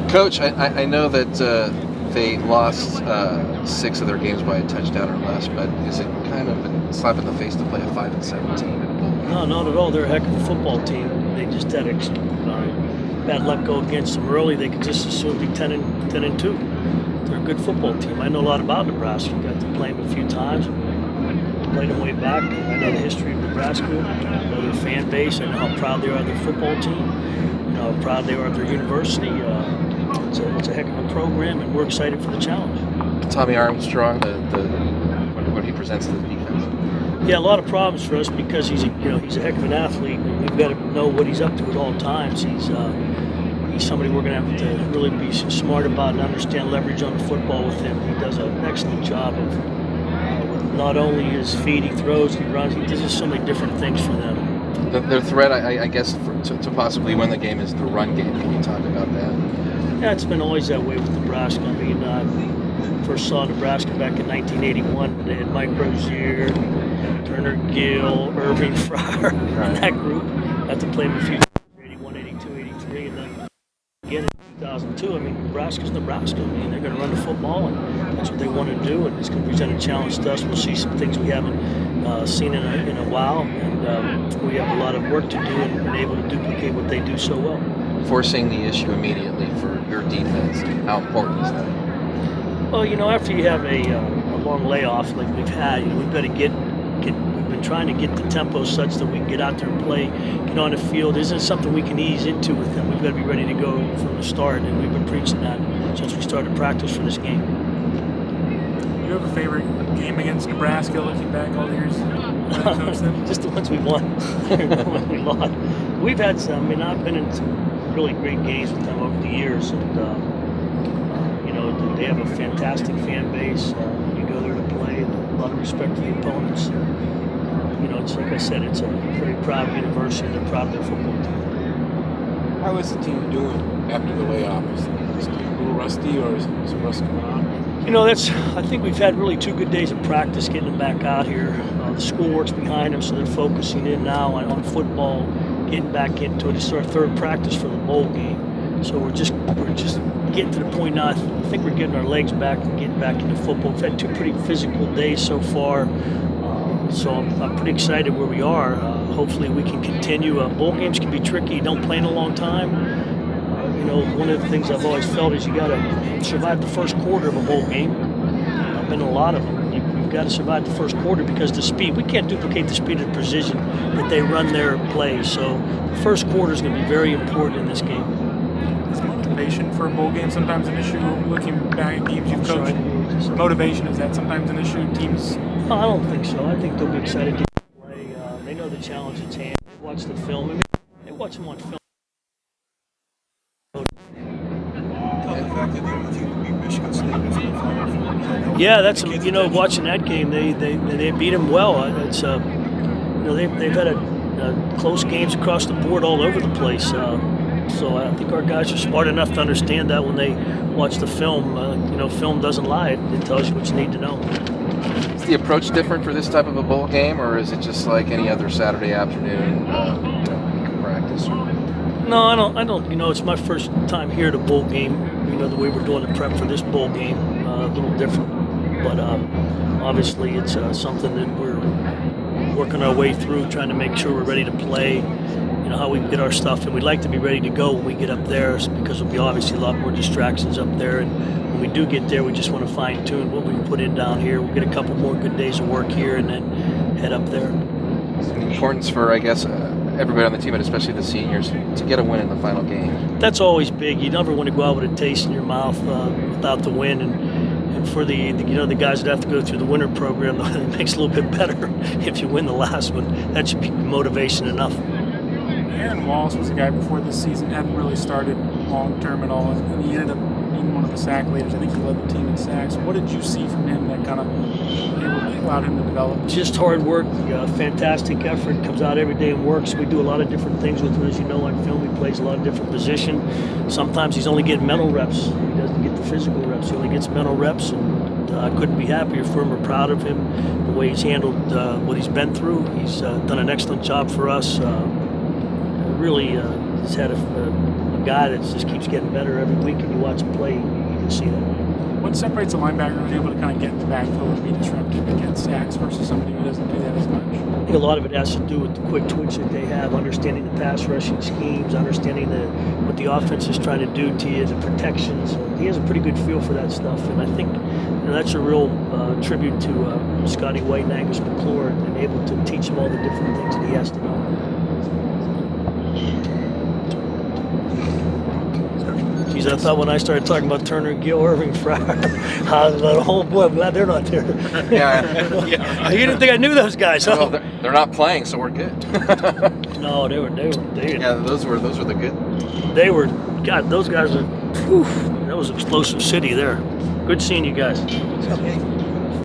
Coach, I know that they lost 6 of their games by a touchdown or less, but is it kind of a slap in the face to play a 5-7 team in a bowl game? No, not at all. They're a heck of a football team. They just had bad luck go against them early. They could just as soon be 10-2. They're a good football team. I know a lot about Nebraska. Got to play them a few times. Played them way back. I know the history of Nebraska. I know their fan base. I know how proud they are of their football team. You know how proud they are of their university. It's a heck of a program, and we're excited for the challenge. Tommy Armstrong, when he presents to the defense. Yeah, a lot of problems for us because he's a heck of an athlete. We've got to know what he's up to at all times. He's somebody we're going to have to really be smart about and understand leverage on the football with him. He does an excellent job of with not only his feet, he throws, he runs. He does just so many different things for them. Their threat, I guess, to possibly win the game is the run game. Can you talk about that? Yeah, it's been always that way with Nebraska. I mean, first saw Nebraska back in 1981. They had Mike Rozier, Turner Gill, Irving Fryer in that group. Got to play them a few times, 81, 82, 83, and then again in 2002. I mean, Nebraska's Nebraska. I mean, they're going to run the football, and that's what they want to do, and it's going to present a challenge to us. We'll see some things we haven't seen in a while, and we have a lot of work to do and been able to duplicate what they do so well. Forcing the issue immediately for your defense, how important is that? Well, after you have a long layoff like we've had, we've got to get. We've been trying to get the tempo such that we can get out there and play, get on the field. Isn't something we can ease into with them. We've got to be ready to go from the start, and we've been preaching that since we started practice for this game. Do you have a favorite game against Nebraska, looking back all the years? Just the ones we won, the ones we lost. We've had some. I mean, I've been in some really great games with them over the years, and they have a fantastic fan base. You go there to play, a lot of respect for the opponents. It's like I said, it's a pretty proud university. They're proud of their football team. How is the team doing after the layoff? Is the team a little rusty, or is some rust going on? I think we've had really 2 good days of practice getting them back out here. The schoolwork's behind them, so they're focusing in now on football, getting back into it. It's our 3rd practice for the bowl game. So we're just getting to the point now. I think we're getting our legs back and getting back into football. We've had 2 pretty physical days so far. So I'm pretty excited where we are. Hopefully we can continue. Bowl games can be tricky. You don't play in a long time. One of the things I've always felt is you got to survive the first quarter of a bowl game. I've been in a lot of them. You've got to survive the first quarter because the speed, we can't duplicate the speed of the precision that they run their plays. So the first quarter is going to be very important in this game. Is motivation for a bowl game sometimes an issue? Looking back at games you've coached, motivation, is that sometimes an issue? Teams? No, I don't think so. I think they'll be excited to play. They know the challenge at hand. They watch the film. I mean, they watch them on film. Yeah, that's watching that game. They beat them well. It's they've had close games across the board all over the place. So I think our guys are smart enough to understand that when they watch the film. Film doesn't lie. It tells you what you need to know. Is the approach different for this type of a bowl game, or is it just like any other Saturday afternoon practice? No, I don't. It's my first time here at a bowl game. The way we're doing the prep for this bowl game, a little different. But obviously, it's something that we're working our way through, trying to make sure we're ready to play. How we can get our stuff, and we'd like to be ready to go when we get up there, because there'll be obviously a lot more distractions up there. And when we do get there, we just want to fine tune what we put in down here. We'll get a couple more good days of work here, and then head up there. It's an importance for, I guess, everybody on the team, and especially the seniors, to get a win in the final game. That's always big. You never want to go out with a taste in your mouth without the win, and for the guys that have to go through the winter program, it makes it a little bit better if you win the last one. That should be motivation enough. Aaron Wallace was a guy before this season, hadn't really started long-term at all, and he ended up being one of the sack leaders. I think he led the team in sacks. What did you see from him that kind of allowed him to develop? Just hard work, fantastic effort, comes out every day and works. We do a lot of different things with him. As you know, on film, he plays a lot of different positions. Sometimes he's only getting mental reps. He doesn't get the physical reps. He only gets mental reps, and I couldn't be happier for him. We're proud of him, the way he's handled what he's been through. He's done an excellent job for us. Really has had a guy that just keeps getting better every week, and you watch him play, you can see that. What separates a linebacker who's able to kind of get in the backfield and be disruptive and get sacks versus somebody who doesn't do that as much? I think a lot of it has to do with the quick twitch that they have, understanding the pass rushing schemes, understanding what the offense is trying to do to you, the protections. He has a pretty good feel for that stuff, and I think that's a real tribute to Scotty White and Angus McClure, and able to teach him all the different things that he has to know. Geez, I thought when I started talking about Turner, Gill, Irving, Fryer, I was like, oh boy, I'm glad they're not there. Yeah. You didn't think I knew those guys, huh? Well, they're not playing, so we're good. No, they were. Yeah, those were the good. They were. God, those guys are. Whew, that was explosive city there. Good seeing you guys.